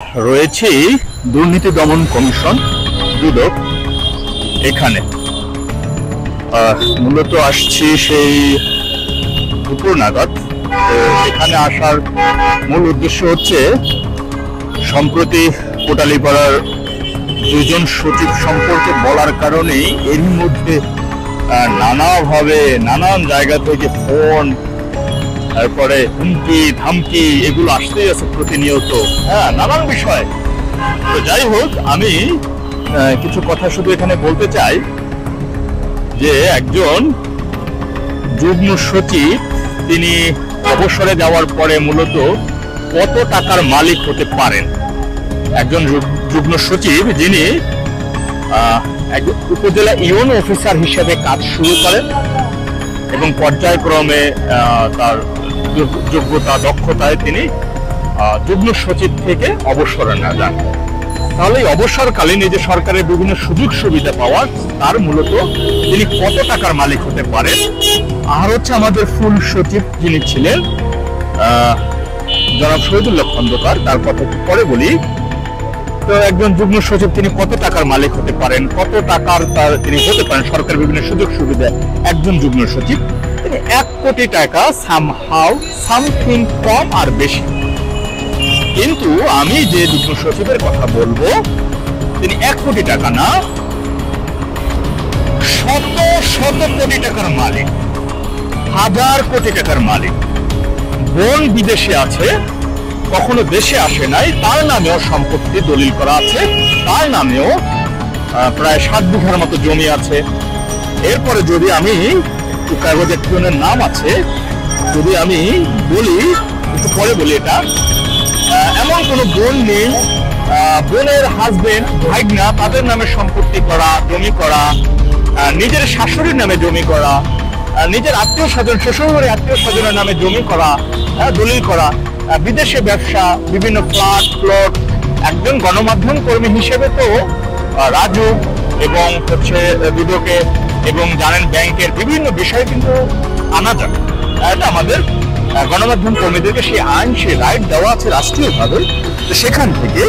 রয়েছে দুর্নীতি দমন কমিশন দুদক এখানে। মূলত আসছি সেই দুপুর নাগাদ। এখানে আসার মূল উদ্দেশ্য হচ্ছে সম্প্রতি কোটালীপাড়ার দুজন সচিব সম্পর্কে বলার কারণেই এর মধ্যে নানাভাবে নানান জায়গা থেকে ফোন, তারপরে হুমকি ধামকি এগুলো আসতেই আছে প্রতিনিয়ত, নানান বিষয়। তো যাই হোক, আমি কিছু কথা শুধু এখানে বলতে চাই যে একজন যুগ্ম সচিব তিনি অবসরে যাওয়ার পরে মূলত কত টাকার মালিক হতে পারেন। একজন যুগ্ম সচিব যিনি উপজেলা ইউনো অফিসার হিসেবে কাজ শুরু করেন এবং পর্যায়ক্রমে তার যোগ্যতা দক্ষতায় তিনি যুগ্ম সচিব থেকে অবসরে না যান, তাহলে এই অবসরকালীন এই যে সরকারের বিভিন্ন সুযোগ সুবিধা পাওয়ার তার মূলত তিনি কত টাকার মালিক হতে পারেন। আর হচ্ছে আমাদের ফুল সচিব যিনি ছিলেন জনাব শহীদুল্লাহ খন্দকার, তার কথা একটু পরে বলি। তো একজন যুগ্ম সচিব তিনি কত টাকার মালিক হতে পারেন, কত টাকার তিনি হতে পারেন সরকারের বিভিন্ন সুযোগ সুবিধা। একজন যুগ্ম সচিব তিনি 1 কোটি টাকা সামহাউ সামথিং কম আর বেশি। কিন্তু আমি যে যুগ্ম সচিবের কথা বলবো তিনি 1 কোটি টাকা না, শত শত কোটি টাকার মালিক, হাজার কোটি টাকার মালিক। বোন বিদেশে আছে, কখনো দেশে আসে নাই, তার নামেও সম্পত্তি দলিল করা আছে, তার নামেও প্রায় 7 বিঘার মতো জমি আছে। এরপরে যদি আমি কাগজ একজনের নাম আছে, যদি আমি বলি একটু পরে বলি, এটা এমন কোনো বোন নেই, বোনের হাজবেন্ড ভাইগনা তাদের নামে সম্পত্তি করা, জমি করা, নিজের শাশুড়ির নামে জমি করা, নিজের আত্মীয় স্বজন শ্বশুরবাড়ির আত্মীয় স্বজনের নামে জমি করা, দলিল করা, বিদেশে ব্যবসা, বিভিন্ন ফ্ল্যাট প্লট। একজন গণমাধ্যম কর্মী হিসেবে তো রাজু এবং হচ্ছে দুদকে এবং জানেন ব্যাংকের বিভিন্ন বিষয় কিন্তু আনা যাবে। এটা আমাদের গণমাধ্যম কর্মীদেরকে সেই আইন, সেই রাইট দেওয়া আছে রাষ্ট্রীয়ভাবে। তো সেখান থেকে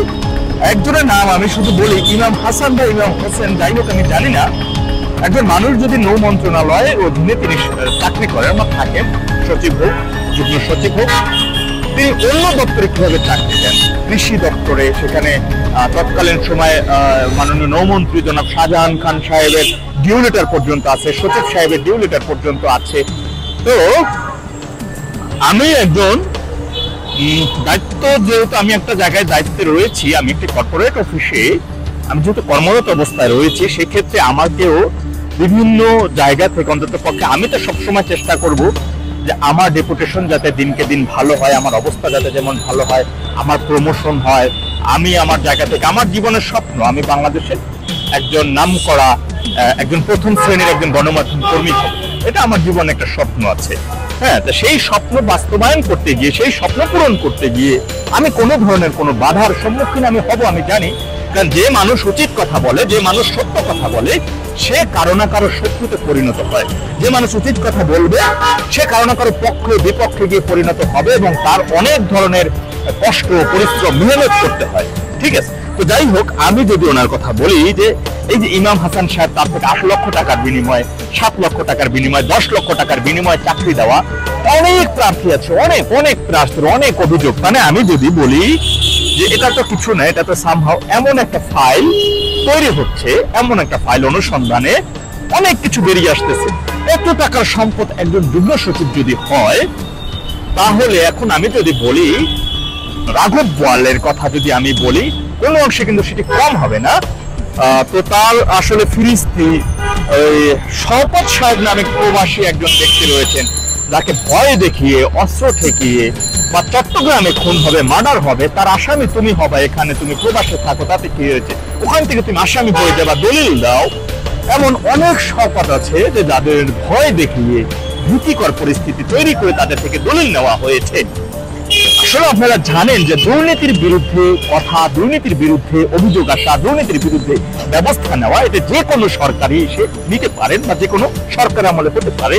একজনের নাম আমি শুধু বলি, ইমাম হাসান বা ইমাম হোসেন, যাই হোক আমি জানি না। একজন মানুষ যদি নৌ মন্ত্রণালয়ের অধীনে তিনি চাকরি করেন বা থাকেন, সচিব হোক, যুগ্ম সচিব হোক, তিনি অন্য দপ্তরে কিভাবে চাকরি দেন? কৃষি দপ্তরে, সেখানে তৎকালীন সময় মাননীয় নৌমন্ত্রী জনাব শাহজাহান খান সাহেবের ডিউ লেটার পর্যন্ত আছে, সচিব সাহেবের ডিউ লেটার পর্যন্ত আছে। তো আমি একজন দায়িত্ব, যেহেতু আমি একটা জায়গায় দায়িত্বে রয়েছি, আমি একটি কর্পোরেট অফিসে আমি যেহেতু কর্মরত অবস্থায় রয়েছি, সেক্ষেত্রে আমাকেও বিভিন্ন জায়গা থেকে অন্তত পক্ষে আমি তো সবসময় চেষ্টা করব যে আমার ডেপুটেশন যাতে দিনকে দিন ভালো হয়, আমার অবস্থা যাতে যেমন ভালো হয়, আমার প্রমোশন হয়, আমি আমার জায়গা থেকে, আমার জীবনের স্বপ্ন আমি বাংলাদেশের একজন নামকরা একজন প্রথম শ্রেণীর একজন গণমাধ্যম কর্মী হব, এটা আমার জীবনে একটা স্বপ্ন আছে। তো সেই স্বপ্ন বাস্তবায়ন করতে গিয়ে, সেই স্বপ্ন পূরণ করতে গিয়ে আমি কোনো ধরনের কোনো বাধার সম্মুখীন আমি হব, আমি জানি। কারণ যে মানুষ উচিত কথা বলে, যে মানুষ সত্য কথা বলে, সে কারো না কারো শত্রুতে পরিণত হয়। যে মানুষ উচিত কথা বলবে, সে কারো না কারো পক্ষে বিপক্ষে গিয়ে পরিণত হবে এবং তার অনেক ধরনের কষ্ট, পরিশ্রম, মেহনত করতে হয়। ঠিক আছে? তো যাই হোক, আমি যদি ওনার কথা বলি যে এই যে ইমাম হাসান সাহেব, তার থেকে 8 লক্ষ টাকার বিনিময়ে, 7 লক্ষ টাকার বিনিময়ে, 10 লক্ষ টাকার বিনিময়ে চাকরি দেওয়া, অনেক প্রার্থী আছে, অনেক অনেক প্রার্থীর অনেক অভিযোগ। মানে আমি যদি বলি যে এটা তো কিছু না, এটা তো সামহাও এমন একটা ফাইল তৈরি হচ্ছে, এমন একটা ফাইল অনুসন্ধানে অনেক কিছু বেরিয়ে আসতেছে। এত টাকার সম্পদ একজন যুগ্ম সচিব যদি হয়, তাহলে এখন আমি যদি বলি রাঘব বোয়ালের কথা যদি আমি বলি, কোনো অংশে কিন্তু সেটি কম হবে না। তো তার আসলে ফিরিস্তি শওকত সাহেব নামে প্রবাসী একজন ব্যক্তি রয়েছেন, যাকে ভয় দেখিয়ে, অস্ত্র ঠেকিয়ে বা চট্টগ্রামে খুন হবে, মার্ডার হবে, তার আসামি তুমি হবে, এখানে তুমি প্রবাসে থাকো, তাতে কি হয়েছে, ওখান থেকে তুমি আসামি হয়ে যাবা, দলিল দাও। এমন অনেক শওকত আছে যে যাদের ভয় দেখিয়ে ভীতিকর পরিস্থিতি তৈরি করে তাদের থেকে দলিল নেওয়া হয়েছে। আসলে আপনারা জানেন যে দুর্নীতির বিরুদ্ধে কথা, দুর্নীতির বিরুদ্ধে অভিযোগ আসা, দুর্নীতির বিরুদ্ধে ব্যবস্থা নেওয়া, এটা যে কোনো সরকারই সে নিতে পারেন বা যে কোনো সরকার আমলে হতে পারে।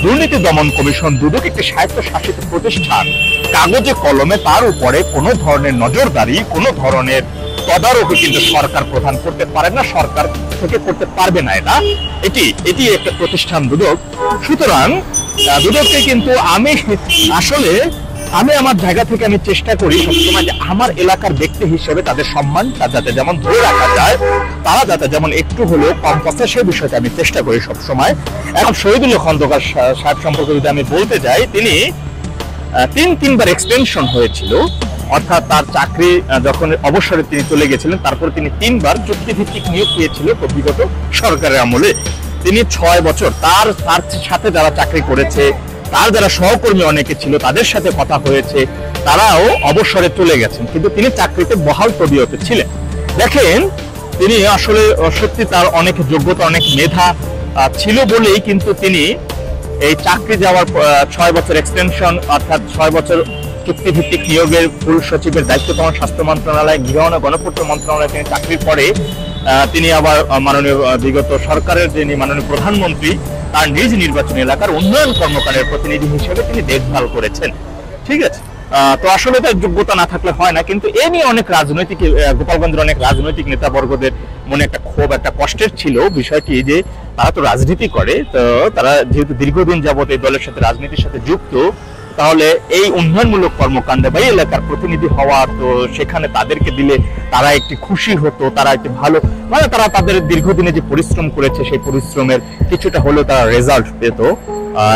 দুর্নীতি দমন কমিশন দুদক একটি স্বায়ত্তশাসিত প্রতিষ্ঠান, কাগজে কলমে তার উপরে কোনো ধরনের নজরদারি, কোনো ধরনের তদারকি কিন্তু সরকার প্রদান করতে পারে না, সরকার থেকে করতে পারবে না। এটি একটা প্রতিষ্ঠান দুদক। সুতরাং দুদককে কিন্তু আমি আমার জায়গা থেকে আমি চেষ্টা করি সবসময় যে আমার এলাকার ব্যক্তি হিসেবে তাদের সম্মান যাতে যেমন ধরে রাখা যায়, তারা যাতে যেমন একটু হলেও কম কথা, সেই বিষয়টা আমি চেষ্টা করি সবসময়। এখন শহীদুল্লাহ খন্দকার সাহেব সম্পর্কে যদি আমি বলতে যাই, তিনি তিনবার এক্সটেনশন হয়েছিল, অর্থাৎ তার চাকরি যখন অবসরে তিনি চলে গেছিলেন, তারপর তিনি 3বার চুক্তিভিত্তিক নিয়োগ পেয়েছিল বিগত সরকারের আমলে। তিনি 6 বছর তার সাথে যারা চাকরি করেছে, তার যারা সহকর্মী অনেকে ছিল, তাদের সাথে কথা হয়েছে, তারাও অবসরে চলে গেছেন, কিন্তু তিনি চাকরিতে বহাল তবিয়তে ছিলেন। দেখেন, তিনি আসলে সত্যি তার অনেক যোগ্যতা, অনেক মেধা ছিল বলেই কিন্তু তিনি এই চাকরি যাওয়ার 6 বছর এক্সটেনশন, অর্থাৎ 6 বছর চুক্তিভিত্তিক নিয়োগের ফুল সচিবের দায়িত্ব পালন স্বাস্থ্য মন্ত্রণালয়, গৃহ ও গণপূর্ত মন্ত্রণালয়ে তিনি চাকরির পরে তিনি আবার মাননীয় বিগত সরকারের যিনি মাননীয় প্রধানমন্ত্রী, তার নিজ নির্বাচনী এলাকার উন্নয়ন কর্মকাণ্ডের প্রতিনিধি হিসেবে তিনি দেখভাল করেছেন। ঠিক আছে, তো আসলে তার যোগ্যতা না থাকলে হয় না। কিন্তু এ নিয়ে অনেক রাজনৈতিক, গোপালগঞ্জের অনেক রাজনৈতিক নেতাবর্গদের মনে একটা ক্ষোভ, একটা কষ্টের ছিল বিষয়টি যে তারা তো রাজনীতি করে, তো তারা যেহেতু দীর্ঘদিন যাবত এই দলের সাথে রাজনীতির সাথে যুক্ত, তাহলে এই উন্নয়নমূলক কর্মকাণ্ডে বা এলাকার প্রতিনিধি হওয়া, তো সেখানে তাদেরকে দিলে তারা একটি খুশি হতো, তারা একটি ভালো, মানে তারা তাদের দীর্ঘদিনে যে পরিশ্রম করেছে সেই পরিশ্রমের কিছুটা হলেও তারা রেজাল্ট পেত,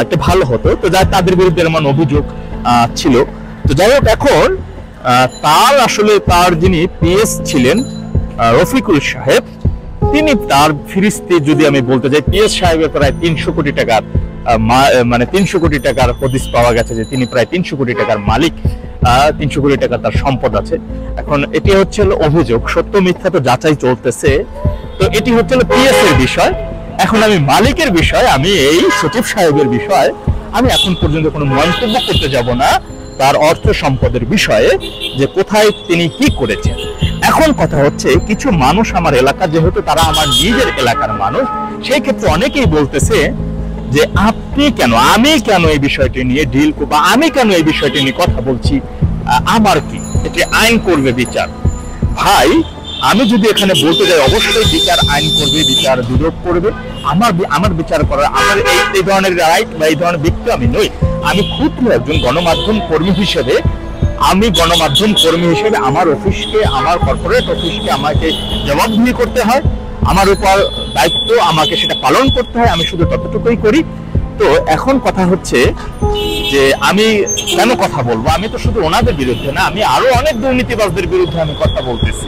একটু ভালো হতো। তো যাই তাদের বিরুদ্ধে এমন অভিযোগ ছিল। তো যাই হোক, এখন তার যিনি পিএস ছিলেন রফিকুল সাহেব, তিনি তার ফিরিস্তি যদি আমি বলতে যাই, পিএস সাহেবের প্রায় 300 কোটি টাকার 300 কোটি টাকার হদিস পাওয়া গেছে যে তিনি প্রায় 300 কোটি টাকার মালিক, 300 কোটি টাকার তার সম্পদ আছে। এখন এটি হচ্ছে অভিযোগ, সত্য মিথ্যা তো যাচাই চলতেছে। তো এটি হচ্ছে পিএস এর বিষয়। এখন আমি মালিকের বিষয়, আমি এই সচিব সাহেবের বিষয় আমি এখন পর্যন্ত কোনো মন্তব্য করতে যাব না, তার অর্থ সম্পদের বিষয়ে যে কোথায় তিনি কি করেছেন। এখন কথা হচ্ছে, কিছু মানুষ আমার এলাকা, যেহেতু তারা আমার নিজের এলাকার মানুষ, সেই ক্ষেত্রে অনেকেই বলতেছে যে আমি কেন এই বিষয়টি নিয়ে ডিল বা আমি কেন এই বিষয়টি নিয়ে কথা বলছি, আমার কি, এটি আইন করবে বিচার। ভাই, আমি যদি এখানে বলতে যাই, অবশ্যই বিচার আইন করবে, বিচার দুদক করবে। আমার বিচার করার, আমার এই ধরনের রাইট বা এই ধরনের ব্যক্তি আমি নই। আমি ক্ষুদ্র একজন গণমাধ্যম কর্মী হিসেবে, আমার অফিসকে, আমার কর্পোরেট অফিসকে আমাকে জবাবদিহি করতে হয়, আমার উপর দায়িত্ব, আমাকে সেটা পালন করতে হয়, আমি শুধু ততটুকুই করি। তো এখন কথা হচ্ছে যে আমি কেন কথা বলবো, আমি তো শুধু ওনাদের বিরুদ্ধে না, আমি আরো অনেক দুর্নীতিবাজদের বিরুদ্ধে আমি কথা বলতেছি।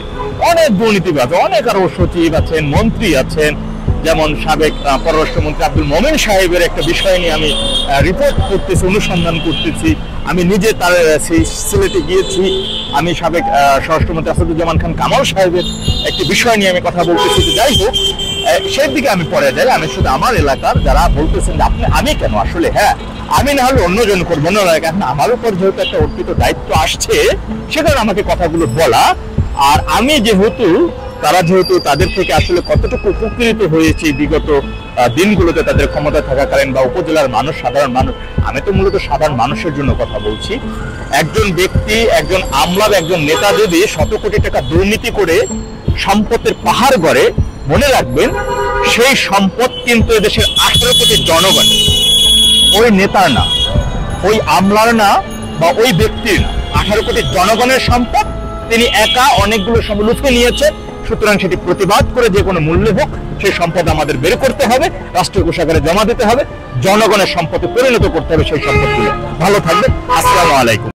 অনেক দুর্নীতিবাজ, অনেক আরো সচিব আছেন, মন্ত্রী আছেন, যেমন সাবেক পররাষ্ট্রমন্ত্রী আব্দুল মোমেন সাহেবের একটা বিষয় নিয়ে আমি রিপোর্ট করতেছি, অনুসন্ধান করতেছি। আমি নিজে তার সিলেটে গিয়েছি, আমি সাবেক স্বরাষ্ট্রমন্ত্রী আসাদুজ্জামান খান কামাল সাহেবের একটি বিষয় নিয়ে আমি কথা বলতেছি। যাই হোক, সেই দিকে আমি পরে যাই। আমি শুধু আমার এলাকার যারা বলতেছেন যে আমি কেন, আসলে হ্যাঁ, আমি না হলে অন্যজন করবো না, এখন আমার উপর যেহেতু একটা অর্পিত দায়িত্ব আসছে, সেখানে আমাকে কথাগুলো বলা। আর আমি যেহেতু তাদের থেকে আসলে কতটুকু উপকৃত হয়েছি বিগত দিনগুলোতে, তাদের ক্ষমতা থাকাকালীন বা উপজেলার মানুষ, সাধারণ মানুষ, আমি তো মূলত সাধারণ মানুষের জন্য কথা বলছি। একজন ব্যক্তি, একজন আমলার, একজন নেতা যদি 100 কোটি টাকা দুর্নীতি করে সম্পদের পাহাড় গড়ে, মনে রাখবেন সেই সম্পদ কিন্তু এদেশের 18 কোটি জনগণ, ওই নেতার না, ওই আমলার না বা ওই ব্যক্তির না, 18 কোটি জনগণের সম্পদ। তিনি একা অনেকগুলো সম্পদ লুফে নিয়েছেন। সুতরাং সেটি প্রতিবাদ করে যে কোনো মূল্যে হোক সেই সম্পদ আমাদের বের করতে হবে, রাষ্ট্রীয় কোষাগারে জমা দিতে হবে, জনগণের সম্পদে পরিণত করতে হবে সেই সম্পদগুলো। ভালো থাকবেন, আসসালামু আলাইকুম।